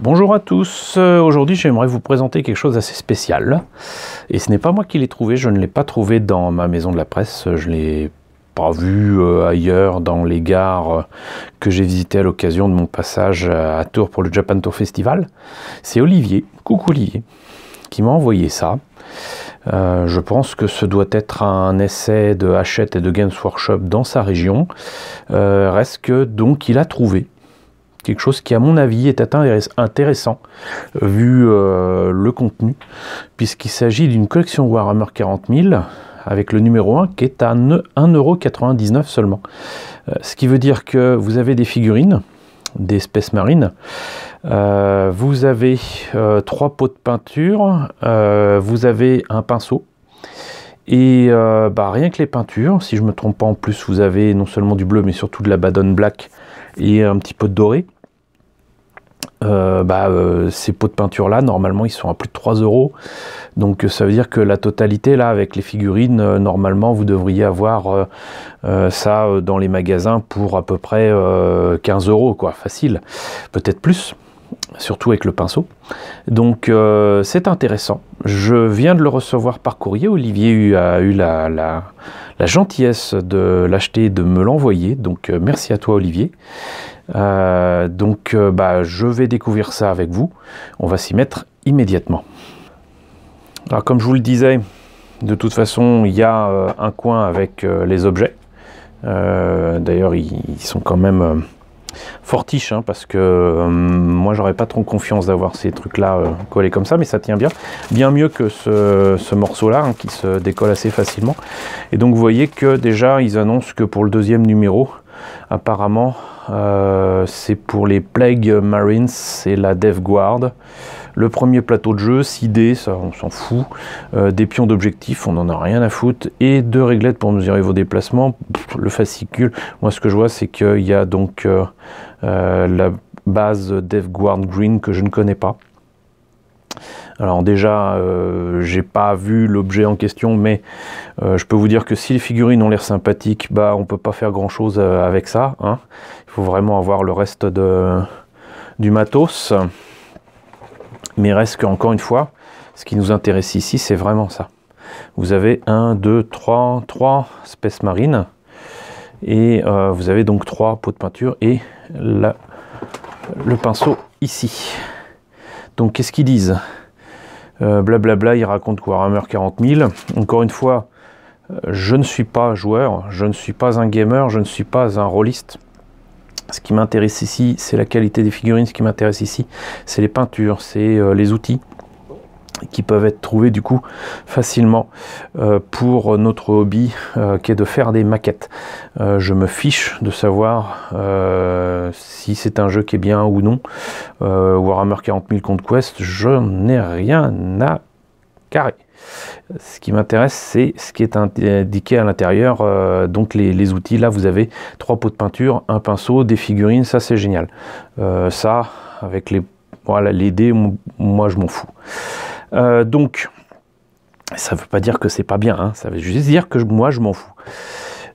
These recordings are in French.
Bonjour à tous, aujourd'hui j'aimerais vous présenter quelque chose d'assez spécial et ce n'est pas moi qui l'ai trouvé, je ne l'ai pas trouvé dans ma maison de la presse, je ne l'ai pas vu ailleurs dans les gares que j'ai visitées à l'occasion de mon passage à Tours pour le Japan Tour Festival. C'est Olivier, coucou Olivier, qui m'a envoyé ça. Je pense que ce doit être un essai de Hachette et de Games Workshop dans sa région, reste que donc il a trouvé quelque chose qui à mon avis est intéressant vu le contenu, puisqu'il s'agit d'une collection Warhammer 40 000 avec le numéro 1 qui est à 1,99 € seulement. Ce qui veut dire que vous avez des figurines, des Space Marines, vous avez 3 pots de peinture, vous avez un pinceau, et rien que les peintures, si je ne me trompe pas, en plus vous avez non seulement du bleu mais surtout de la Badon Black et un petit peu de doré. Ces pots de peinture là normalement ils sont à plus de 3 €, donc ça veut dire que la totalité là avec les figurines, normalement vous devriez avoir ça dans les magasins pour à peu près 15 € quoi, facile, peut-être plus, surtout avec le pinceau. Donc c'est intéressant, je viens de le recevoir par courrier. Olivier a eu la gentillesse de l'acheter et de me l'envoyer, donc merci à toi Olivier. Je vais découvrir ça avec vous, on va s'y mettre immédiatement. Alors comme je vous le disais, de toute façon il y a un coin avec les objets, d'ailleurs ils sont quand même fortiches, hein, parce que moi j'aurais pas trop confiance d'avoir ces trucs là collés comme ça, mais ça tient bien mieux que ce morceau là, hein, qui se décolle assez facilement. Et donc vous voyez que déjà ils annoncent que pour le deuxième numéro apparemment c'est pour les Plague Marines et la Death Guard. Le premier plateau de jeu, 6 dés, ça on s'en fout, des pions d'objectifs, on n'en a rien à foutre, et 2 réglettes pour mesurer vos déplacements. Le fascicule, moi ce que je vois c'est qu'il y a donc la base Death Guard Green que je ne connais pas. Alors déjà, j'ai pas vu l'objet en question, mais je peux vous dire que si les figurines ont l'air sympathiques, on peut pas faire grand chose avec ça, hein. Il faut vraiment avoir le reste du matos. Mais reste qu'encore une fois, ce qui nous intéresse ici, c'est vraiment ça. Vous avez 1, 2, 3 Space Marines, et vous avez donc 3 pots de peinture et le pinceau ici. Donc qu'est-ce qu'ils disent? Blablabla, ils racontent Warhammer 40 000. Encore une fois, je ne suis pas joueur, je ne suis pas un gamer, je ne suis pas un rôliste. Ce qui m'intéresse ici, c'est la qualité des figurines. Ce qui m'intéresse ici, c'est les peintures, c'est les outils qui peuvent être trouvés du coup facilement pour notre hobby qui est de faire des maquettes. Je me fiche de savoir si c'est un jeu qui est bien ou non. Warhammer 40 000 Conquest, je n'ai rien à carrer. Ce qui m'intéresse, c'est ce qui est indiqué à l'intérieur, donc les outils. Là vous avez 3 pots de peinture, un pinceau, des figurines, ça c'est génial. Ça avec les dés, moi je m'en fous. Donc ça veut pas dire que c'est pas bien, hein, ça veut juste dire que moi je m'en fous.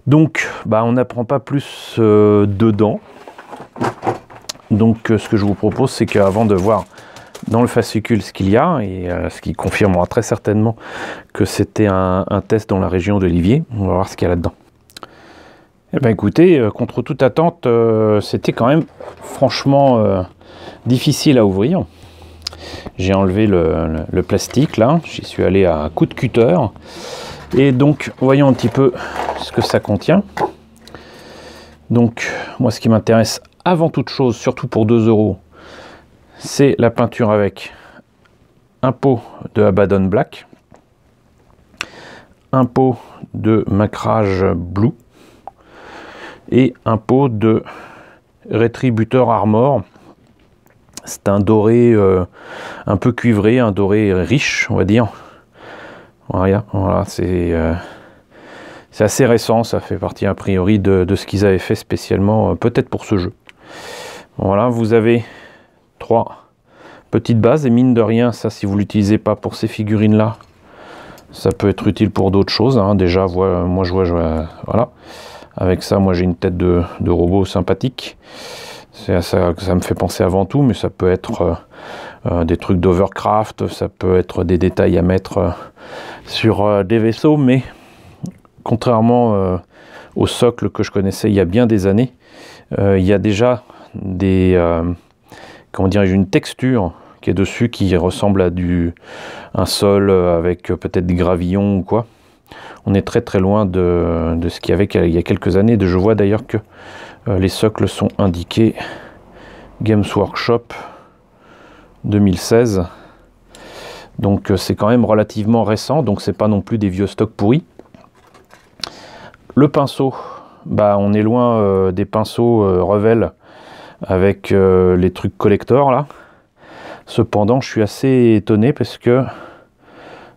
Donc on n'apprend pas plus dedans. Donc ce que je vous propose, c'est qu'avant de voir dans le fascicule ce qu'il y a, et ce qui confirmera très certainement que c'était un test dans la région d'Olivier, on va voir ce qu'il y a là-dedans. Eh bien écoutez, contre toute attente, c'était quand même franchement difficile à ouvrir. J'ai enlevé le plastique là, j'y suis allé à coup de cutter, et donc voyons un petit peu ce que ça contient. Donc moi ce qui m'intéresse avant toute chose, surtout pour 2 €, c'est la peinture avec un pot de Abaddon Black, un pot de Macrage Blue et un pot de Rétributeur Armor. C'est un doré un peu cuivré, un doré riche, on va dire. Voilà, c'est assez récent, ça fait partie a priori de ce qu'ils avaient fait spécialement, peut-être pour ce jeu. Voilà, vous avez 3 petites bases, et mine de rien, ça si vous l'utilisez pas pour ces figurines là, ça peut être utile pour d'autres choses, hein. Déjà moi je vois voilà, avec ça moi j'ai une tête de robot sympathique. Ça me fait penser avant tout, mais ça peut être des trucs d'Overcraft, ça peut être des détails à mettre sur des vaisseaux, mais contrairement au socle que je connaissais il y a bien des années, il y a déjà comment dirais-je, une texture qui est dessus qui ressemble à un sol avec peut-être des gravillons ou quoi. On est très très loin de ce qu'il y avait il y a quelques années. Je vois d'ailleurs que les socles sont indiqués Games Workshop 2016. Donc c'est quand même relativement récent, donc c'est pas non plus des vieux stocks pourris. Le pinceau, bah on est loin des pinceaux Revell avec les trucs collector là. Cependant, je suis assez étonné parce que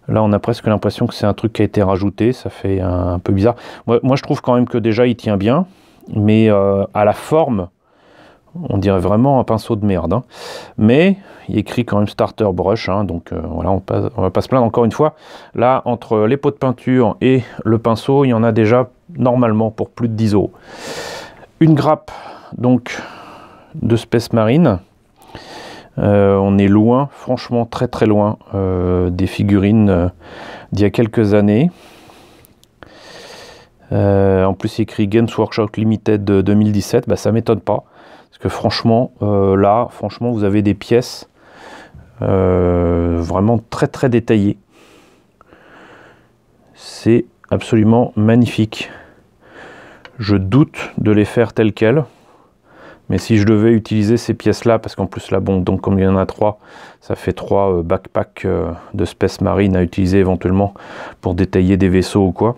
là, on a presque l'impression que c'est un truc qui a été rajouté. Ça fait un peu bizarre. Moi, je trouve quand même que déjà, il tient bien. Mais à la forme, on dirait vraiment un pinceau de merde. Hein. Mais il écrit quand même Starter Brush. Hein, donc voilà, on va pas se plaindre. Encore une fois, là, entre les pots de peinture et le pinceau, il y en a déjà normalement pour plus de 10 €. Une grappe, donc, de Space Marine. On est loin, franchement très très loin des figurines d'il y a quelques années. En plus, il écrit Games Workshop Limited 2017, bah, ça m'étonne pas. Parce que franchement, là, franchement, vous avez des pièces vraiment très très détaillées. C'est absolument magnifique. Je doute de les faire telles quelles. Mais si je devais utiliser ces pièces-là, parce qu'en plus là, bon, donc comme il y en a 3, ça fait 3 backpacks de Space Marine à utiliser éventuellement pour détailler des vaisseaux ou quoi.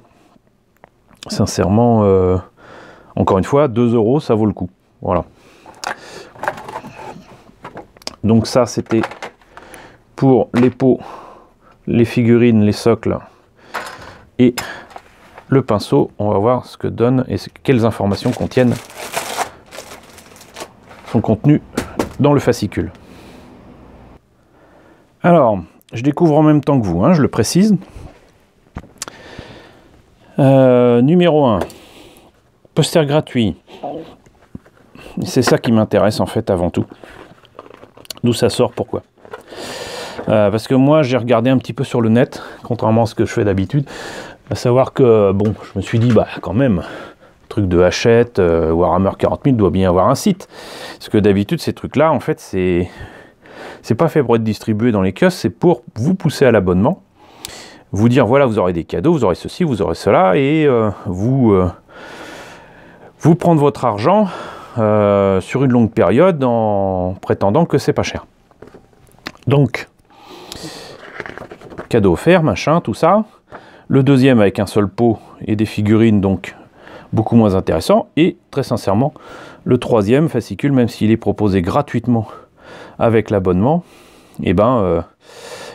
Sincèrement, encore une fois, 2 €, ça vaut le coup. Voilà. Donc ça, c'était pour les pots, les figurines, les socles et le pinceau. On va voir ce que donne et quelles informations sont contenues dans le fascicule. Alors, je découvre en même temps que vous, hein, je le précise. Numéro 1, poster gratuit. C'est ça qui m'intéresse en fait avant tout. D'où ça sort, pourquoi? Parce que moi j'ai regardé un petit peu sur le net, contrairement à ce que je fais d'habitude, à savoir que, bon, je me suis dit, bah quand même, truc de Hachette, Warhammer 40 000 doit bien avoir un site. Parce que d'habitude, ces trucs-là, en fait, c'est pas fait pour être distribué dans les kiosques, c'est pour vous pousser à l'abonnement. Vous dire, voilà, vous aurez des cadeaux, vous aurez ceci, vous aurez cela, et vous prendre votre argent sur une longue période en prétendant que c'est pas cher. Donc, cadeau offert, machin, tout ça. Le deuxième avec un seul pot et des figurines, donc beaucoup moins intéressant. Et très sincèrement, le troisième fascicule, même s'il est proposé gratuitement avec l'abonnement, eh ben,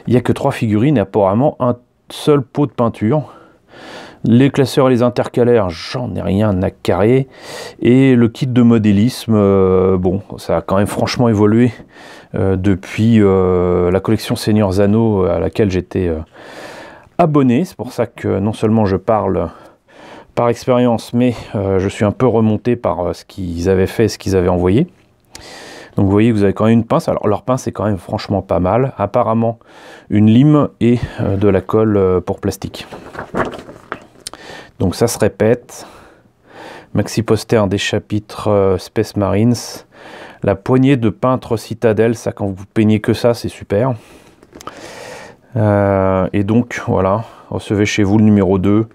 il n'y a que 3 figurines et apparemment un seul pot de peinture. Les classeurs et les intercalaires, j'en ai rien à carrer. Et le kit de modélisme, bon, ça a quand même franchement évolué depuis la collection Seigneurs Anneaux à laquelle j'étais abonné. C'est pour ça que non seulement je parle par expérience, mais je suis un peu remonté par ce qu'ils avaient fait, ce qu'ils avaient envoyé. Donc vous voyez que vous avez quand même une pince. Alors leur pince est quand même franchement pas mal. Apparemment une lime et de la colle pour plastique. Donc ça se répète. Maxi poster des chapitres Space Marines. La poignée de peintre citadelle, ça quand vous peignez que ça, c'est super. Et donc voilà, recevez chez vous le numéro 2,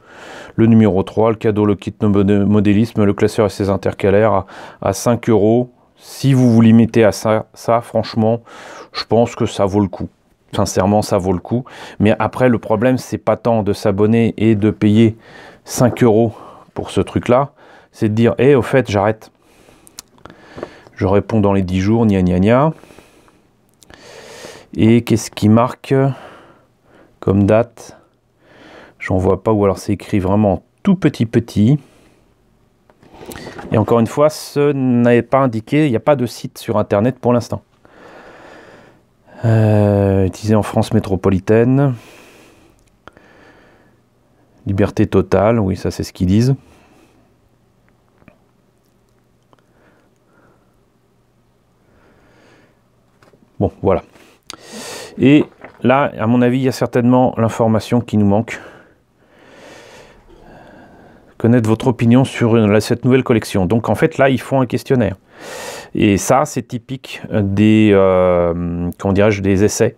le numéro 3, le cadeau, le kit de modélisme, le classeur et ses intercalaires à 5 €. Si vous vous limitez à ça, franchement, je pense que ça vaut le coup. Sincèrement, ça vaut le coup. Mais après, le problème, c'est pas tant de s'abonner et de payer 5 € pour ce truc-là. C'est de dire, hé, au fait, j'arrête. Je réponds dans les 10 jours, gna gna gna. Et qu'est-ce qui marque comme date? J'en vois pas, ou alors c'est écrit vraiment tout petit. Et encore une fois, ce n'est pas indiqué, il n'y a pas de site sur internet pour l'instant. Utilisé en France métropolitaine. Liberté totale, oui, ça c'est ce qu'ils disent. Bon, voilà. Et là, à mon avis, il y a certainement l'information qui nous manque. Connaître votre opinion sur cette nouvelle collection. Donc en fait, là, ils font un questionnaire. Et ça, c'est typique des, comment dirais-je, des essais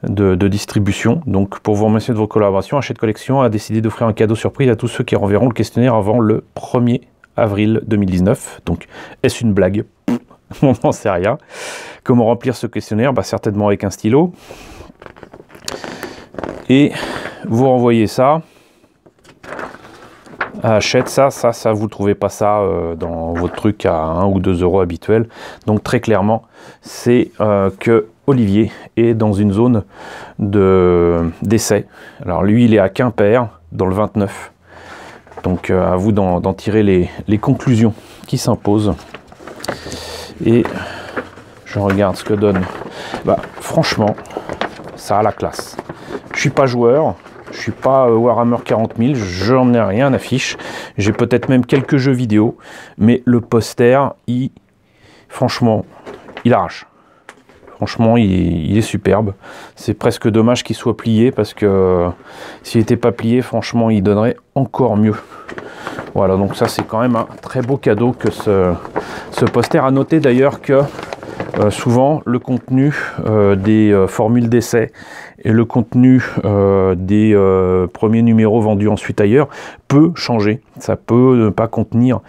de distribution. Donc pour vous remercier de vos collaborations, Hachette Collection a décidé d'offrir un cadeau surprise à tous ceux qui renverront le questionnaire avant le 1er avril 2019. Donc, est-ce une blague? On n'en sait rien. Comment remplir ce questionnaire? Bah, certainement avec un stylo. Et vous renvoyez ça à Hachette. Ça, vous ne trouvez pas ça dans votre truc à 1 ou 2 euros habituel. Donc très clairement, c'est que Olivier est dans une zone d'essai. Alors lui, il est à Quimper, dans le 29. Donc à vous d'en tirer les conclusions qui s'imposent. Et je regarde ce que donne. Bah, franchement, ça a la classe. Je suis pas joueur, je suis pas Warhammer 40 000, j'en ai rien à fiche. J'ai peut-être même quelques jeux vidéo, mais le poster, franchement, il arrache. Franchement, il est superbe. C'est presque dommage qu'il soit plié parce que s'il n'était pas plié, franchement, il donnerait encore mieux. Voilà, donc ça, c'est quand même un très beau cadeau que ce poster. À noter d'ailleurs que souvent, le contenu des formules d'essai et le contenu des premiers numéros vendus ensuite ailleurs peut changer. Ça peut ne pas contenir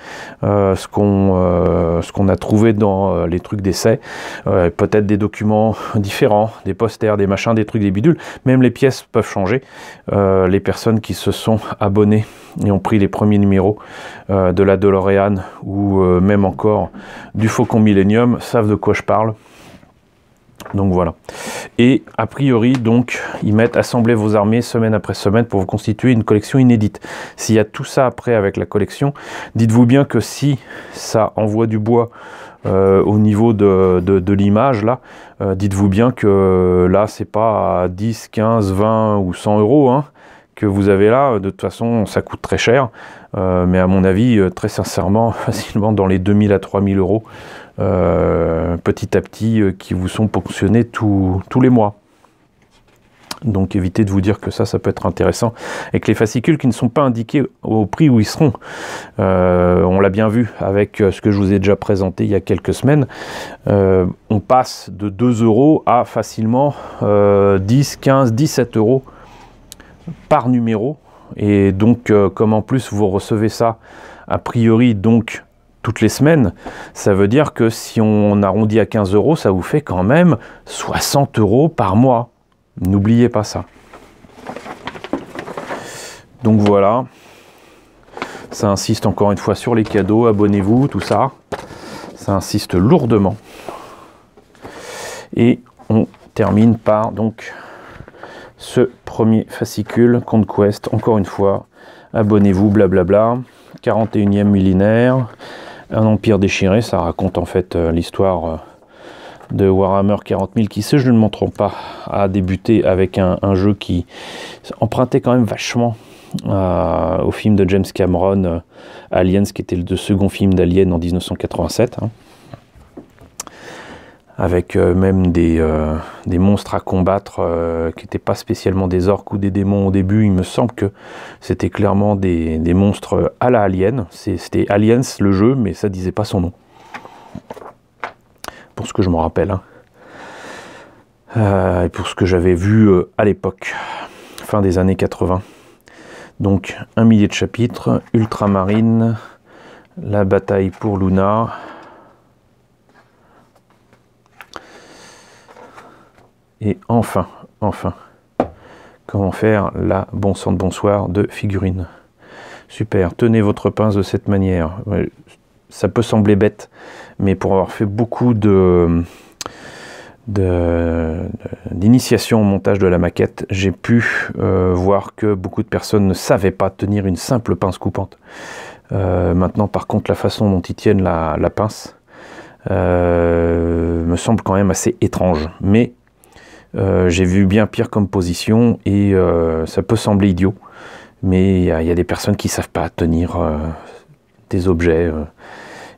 ce qu'on a trouvé dans les trucs d'essai. Peut-être des documents différents, des posters, des machins, des trucs, des bidules. Même les pièces peuvent changer. Les personnes qui se sont abonnées et ont pris les premiers numéros de la DeLorean ou même encore du Faucon Millenium savent de quoi je parle. Donc voilà. Et a priori, donc, ils mettent assembler vos armées semaine après semaine pour vous constituer une collection inédite. S'il y a tout ça après avec la collection, dites-vous bien que si ça envoie du bois au niveau de l'image, là, dites-vous bien que là, c'est pas à 10, 15, 20 ou 100 euros, hein, que vous avez là. De toute façon, ça coûte très cher. Mais à mon avis, très sincèrement, facilement dans les 2000 à 3000 euros. Petit à petit qui vous sont ponctionnés tous les mois. Donc évitez de vous dire que ça peut être intéressant. Et que les fascicules qui ne sont pas indiqués au prix où ils seront, on l'a bien vu avec ce que je vous ai déjà présenté il y a quelques semaines, on passe de 2 euros à facilement 10, 15, 17 euros par numéro. Et donc comme en plus vous recevez ça a priori donc toutes les semaines, ça veut dire que si on arrondit à 15 euros, ça vous fait quand même 60 euros par mois. N'oubliez pas ça. Donc voilà, ça insiste encore une fois sur les cadeaux, abonnez-vous, tout ça. Ça insiste lourdement. Et on termine par donc ce premier fascicule Conquest, encore une fois. Abonnez-vous, blablabla. 41e millénaire. Un empire déchiré, ça raconte en fait l'histoire de Warhammer 40 000 qui, si je ne me trompe pas, a débuté avec un jeu qui empruntait quand même vachement au film de James Cameron, Aliens, qui était le second film d'Alien en 1987. Hein. Avec même des monstres à combattre qui n'étaient pas spécialement des orques ou des démons au début. Il me semble que c'était clairement des monstres à la Alien. C'était Aliens le jeu, mais ça disait pas son nom. Pour ce que je me rappelle. Hein. Et pour ce que j'avais vu à l'époque, fin des années 80. Donc, 1 millier de chapitres, Ultramarine, la bataille pour Luna. Et enfin, comment faire la bon sang de bonsoir de figurines. Super, tenez votre pince de cette manière. Ça peut sembler bête, mais pour avoir fait beaucoup d'initiation au montage de la maquette, j'ai pu voir que beaucoup de personnes ne savaient pas tenir une simple pince coupante. Maintenant, par contre, la façon dont ils tiennent la pince me semble quand même assez étrange. Mais j'ai vu bien pire comme position et ça peut sembler idiot, mais il y a des personnes qui ne savent pas tenir des objets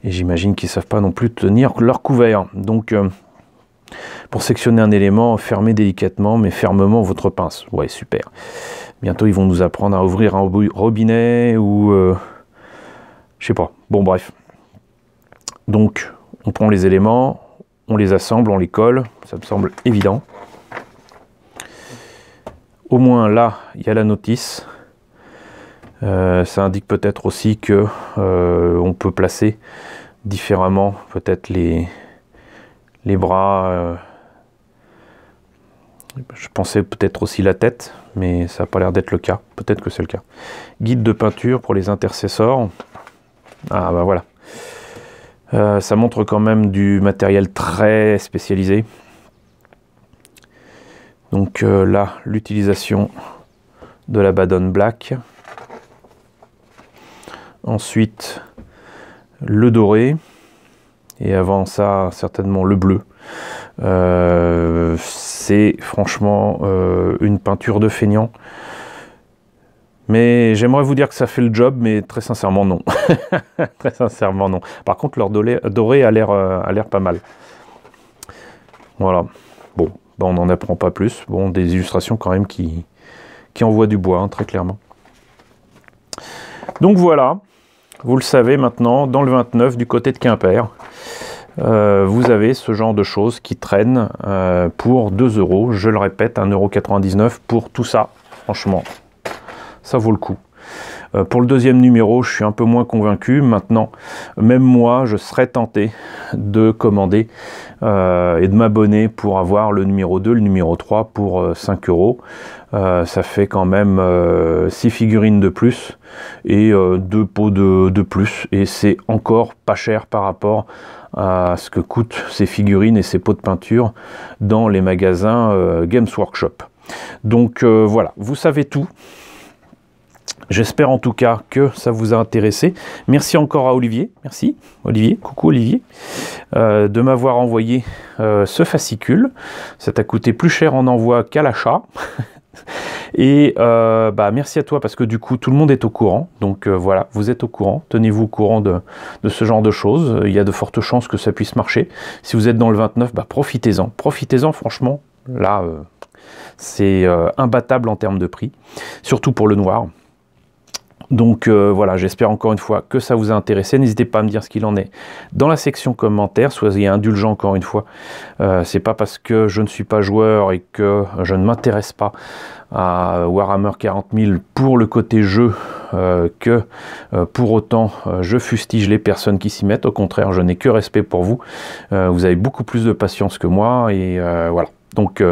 et j'imagine qu'ils ne savent pas non plus tenir leur couvert. Donc Pour sectionner un élément, fermez délicatement mais fermement votre pince. Ouais, super. Bientôt, ils vont nous apprendre à ouvrir un robinet ou... je sais pas. Bon, bref. Donc, on prend les éléments, on les assemble, on les colle. Ça me semble évident. Au moins, là, il y a la notice. Ça indique peut-être aussi que on peut placer différemment peut-être les bras. Je pensais peut-être aussi la tête, mais ça n'a pas l'air d'être le cas. Peut-être que c'est le cas. Guide de peinture pour les intercesseurs. Ah bah voilà. Ça montre quand même du matériel très spécialisé. Donc là, l'utilisation de la Badon Black. Ensuite, le doré. Et avant ça, certainement le bleu. C'est franchement une peinture de feignant. Mais j'aimerais vous dire que ça fait le job, mais très sincèrement non. Très sincèrement non. Par contre, leur doré a l'air pas mal. Voilà. Bon, ben, on n'en apprend pas plus. Bon, des illustrations quand même qui envoient du bois, hein, très clairement. Donc voilà, vous le savez maintenant, dans le 29 du côté de Quimper, vous avez ce genre de choses qui traînent pour 2 €. Je le répète, 1,99 € pour tout ça. Franchement, ça vaut le coup. Pour le deuxième numéro, je suis un peu moins convaincu. Maintenant, même moi, je serais tenté de commander et de m'abonner pour avoir le numéro 2, le numéro 3 pour 5 €. Ça fait quand même 6 figurines de plus et 2 pots de plus. Et c'est encore pas cher par rapport à ce que coûtent ces figurines et ces pots de peinture dans les magasins Games Workshop. Donc voilà, vous savez tout. J'espère en tout cas que ça vous a intéressé. Merci encore à Olivier. Merci Olivier. Coucou Olivier. De m'avoir envoyé ce fascicule. Ça t'a coûté plus cher en envoi qu'à l'achat. Et bah, merci à toi parce que du coup tout le monde est au courant. Donc voilà, vous êtes au courant. Tenez-vous au courant de ce genre de choses. Il y a de fortes chances que ça puisse marcher. Si vous êtes dans le 29, bah, profitez-en. Profitez-en franchement. Là, c'est imbattable en termes de prix. Surtout pour le noir. Donc voilà, j'espère encore une fois que ça vous a intéressé. N'hésitez pas à me dire ce qu'il en est dans la section commentaires. Soyez indulgents encore une fois. C'est pas parce que je ne suis pas joueur et que je ne m'intéresse pas à Warhammer 40 000 pour le côté jeu que pour autant je fustige les personnes qui s'y mettent. Au contraire, je n'ai que respect pour vous. Vous avez beaucoup plus de patience que moi et voilà. Donc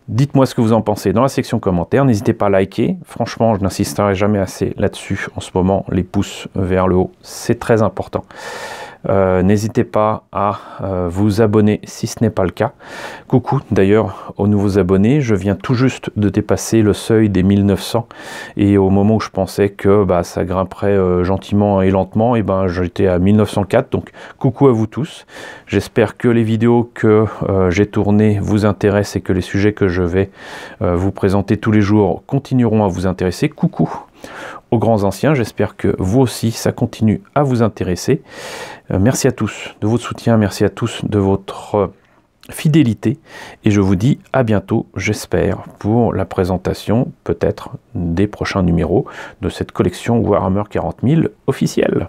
dites-moi ce que vous en pensez dans la section commentaires. N'hésitez pas à liker. Franchement, je n'insisterai jamais assez là-dessus. En ce moment, les pouces vers le haut, c'est très important. N'hésitez pas à vous abonner si ce n'est pas le cas. Coucou d'ailleurs aux nouveaux abonnés. Je viens tout juste de dépasser le seuil des 1900. Et au moment où je pensais que bah, ça grimperait gentiment et lentement, et ben j'étais à 1904. Donc coucou à vous tous. J'espère que les vidéos que j'ai tournées vous intéressent et que les sujets que je vais vous présenter tous les jours continueront à vous intéresser. Coucou aux grands anciens, j'espère que vous aussi ça continue à vous intéresser. Merci à tous de votre soutien, merci à tous de votre fidélité et je vous dis à bientôt, j'espère, pour la présentation peut-être des prochains numéros de cette collection Warhammer 40 000 officielle.